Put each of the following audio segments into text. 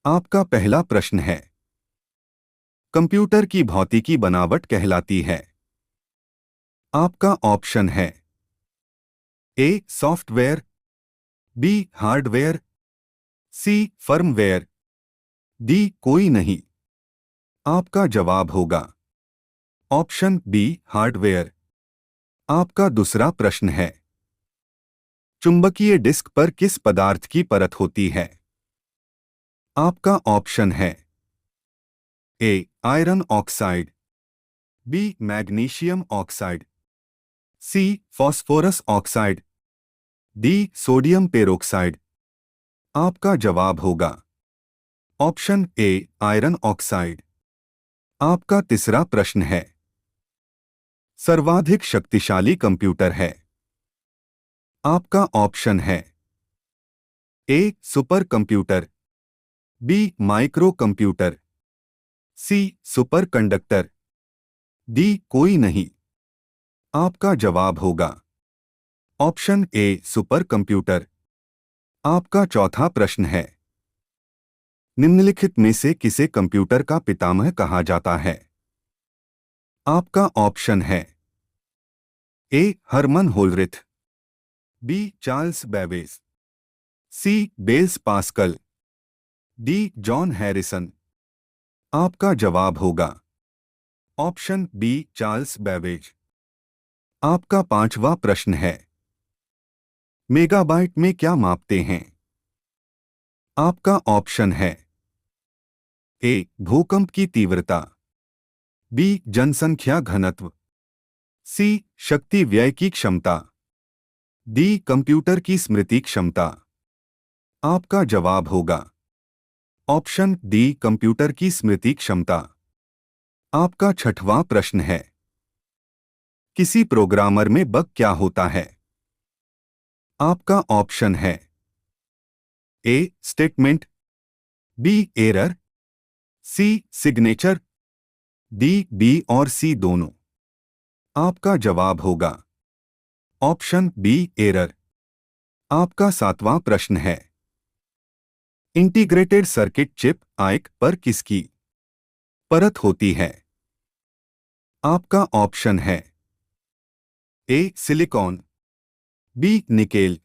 आपका पहला प्रश्न है, कंप्यूटर की भौतिकी बनावट कहलाती है। आपका ऑप्शन है A software, B hardware, C firmware, D कोई नहीं। आपका जवाब होगा ऑप्शन बी हार्डवेयर। आपका दूसरा प्रश्न है, चुंबकीय डिस्क पर किस पदार्थ की परत होती है। आपका ऑप्शन है A iron oxide, B magnesium oxide, C phosphorus oxide, D sodium peroxide. आपका जवाब होगा ऑप्शन ए आयरन ऑक्साइड। आपका तीसरा प्रश्न है, सर्वाधिक शक्तिशाली कंप्यूटर है। आपका ऑप्शन है A super computer, B micro computer, C super conductor, D कोई नहीं। आपका जवाब होगा ऑप्शन ए सुपर कंप्यूटर। आपका चौथा प्रश्न है, निम्नलिखित में से किसे कंप्यूटर का पितामह कहा जाता है। आपका ऑप्शन है A Herman Hollerith, B Charles Babbage, C Blaise Pascal, D John Harrison. आपका जवाब होगा ऑप्शन बी चार्ल्स बेबेज। आपका पांचवा प्रश्न है, मेगाबाइट में क्या मापते हैं। आपका ऑप्शन है ए भूकंप की तीव्रता, बी जनसंख्या घनत्व, सी शक्ति व्यय की क्षमता, डी कंप्यूटर की स्मृति क्षमता। आपका जवाब होगा ऑप्शन डी कंप्यूटर की स्मृति क्षमता। आपका छठवां प्रश्न है, किसी प्रोग्रामर में बग क्या होता है। आपका ऑप्शन है A statement, B error, C signature, D B और सी दोनों। आपका जवाब होगा ऑप्शन बी एरर। आपका सातवां प्रश्न है, इंटीग्रेटेड सर्किट चिप आईसी पर किसकी परत होती है। आपका ऑप्शन है A silicon, B nickel,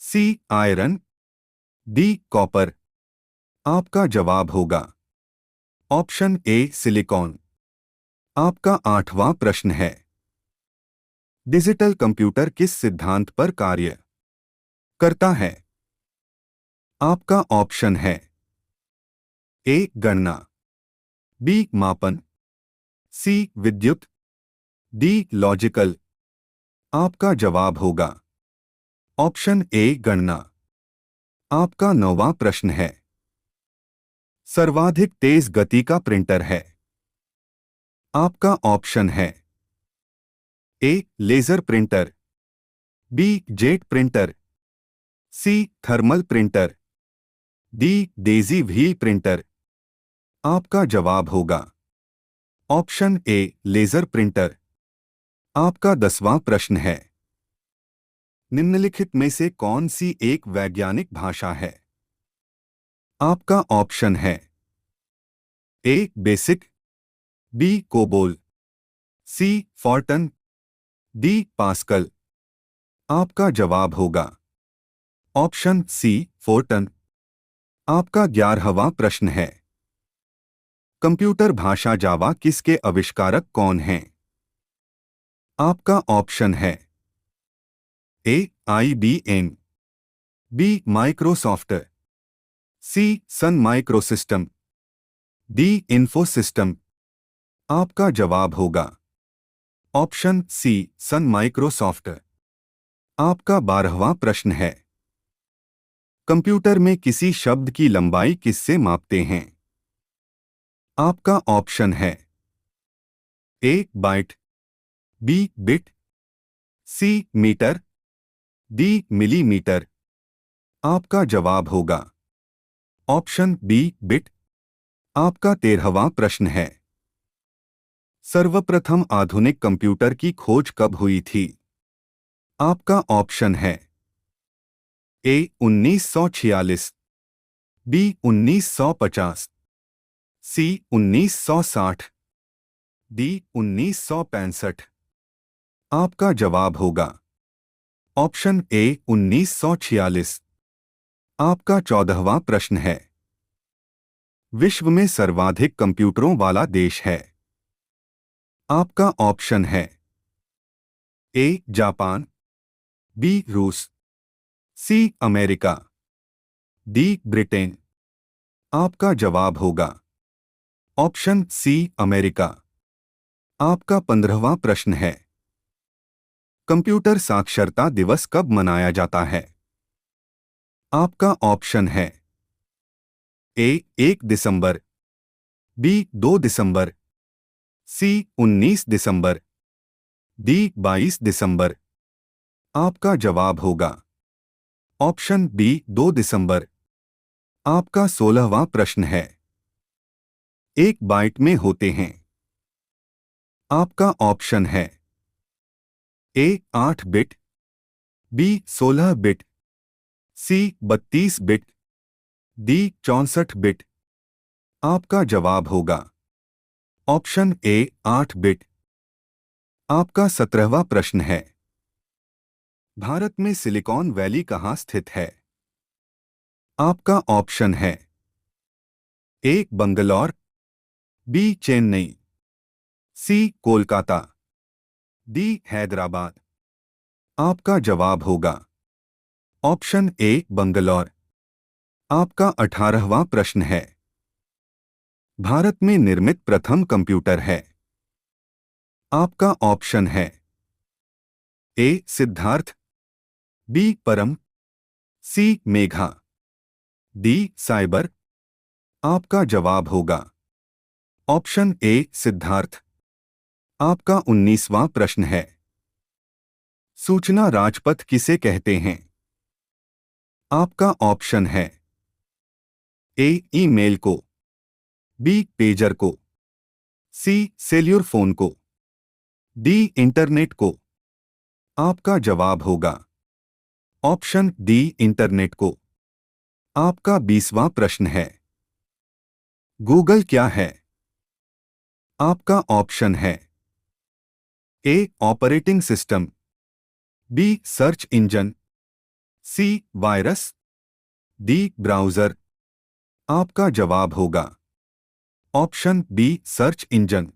C iron, D copper. आपका जवाब होगा ऑप्शन ए सिलिकॉन। आपका आठवां प्रश्न है, डिजिटल कंप्यूटर किस सिद्धांत पर कार्य करता है। आपका ऑप्शन है ए गणना, बी मापन, सी विद्युत, डी लॉजिकल। आपका जवाब होगा ऑप्शन ए गणना। आपका नौवां प्रश्न है, सर्वाधिक तेज गति का प्रिंटर है। आपका ऑप्शन है A laser printer, B jet printer, C thermal printer, D daisy wheel printer. आपका जवाब होगा ऑप्शन ए लेजर प्रिंटर। आपका 10वां प्रश्न है, निम्नलिखित में से कौन सी एक वैज्ञानिक भाषा है। आपका ऑप्शन है ए बेसिक, बी कोबोल, सी फॉर्टन, डी पास्कल। आपका जवाब होगा ऑप्शन सी फोर्टन। आपका 11वां प्रश्न है, कंप्यूटर भाषा जावा किसके आविष्कारक कौन हैं। आपका ऑप्शन है ए IBM, बी माइक्रोसॉफ्ट, सी सन माइक्रोसिस्टम, डी इन्फोसिस्टम। आपका जवाब होगा ऑप्शन सी सन माइक्रोसॉफ्ट। आपका 12वां प्रश्न है, कंप्यूटर में किसी शब्द की लंबाई किससे मापते हैं। आपका ऑप्शन है A byte, B bit, C metre, D millimetre. आपका जवाब होगा ऑप्शन बी बिट। आपका 13वां प्रश्न है, सर्वप्रथम आधुनिक कंप्यूटर की खोज कब हुई थी। आपका ऑप्शन है ए 1946, बी 1950, सी 1960, डी 1965। आपका जवाब होगा ऑप्शन ए 1946। आपका 14वां प्रश्न है, विश्व में सर्वाधिक कंप्यूटरों वाला देश है। आपका ऑप्शन है ए जापान, बी रूस, सी अमेरिका, डी ब्रिटेन। आपका जवाब होगा ऑप्शन सी अमेरिका। आपका 15वां प्रश्न है, कंप्यूटर साक्षरता दिवस कब मनाया जाता है। आपका ऑप्शन है ए 1 दिसंबर, बी 2 दिसंबर, सी 19 दिसंबर, डी 22 दिसंबर। आपका जवाब होगा ऑप्शन बी 2 दिसंबर। आपका 16वां प्रश्न है, एक बाइट में होते हैं। आपका ऑप्शन है ए 8 बिट, बी 16 बिट, सी 32 बिट, डी 64 बिट। आपका जवाब होगा ऑप्शन ए 8 बिट। आपका 17वां प्रश्न है, भारत में सिलिकॉन वैली कहाँ स्थित है। आपका ऑप्शन है ए बंगलौर, बी चेन्नई, सी कोलकाता, डी हैदराबाद। आपका जवाब होगा ऑप्शन ए बंगलौर। आपका 18वां प्रश्न है, भारत में निर्मित प्रथम कंप्यूटर है। आपका ऑप्शन है ए सिद्धार्थ, बी परम, सी मेघा, डी साइबर। आपका जवाब होगा ऑप्शन ए सिद्धार्थ। आपका 19वां प्रश्न है, सूचना राजपथ किसे कहते हैं। आपका ऑप्शन है ए ईमेल को, बी पेजर को, सी सेल्युलर फोन को, डी इंटरनेट को। आपका जवाब होगा ऑप्शन डी इंटरनेट को। आपका 20वां प्रश्न है, गूगल क्या है। आपका ऑप्शन है A operating system, B search engine, C virus, D browser. आपका जवाब होगा ऑप्शन बी सर्च इंजन।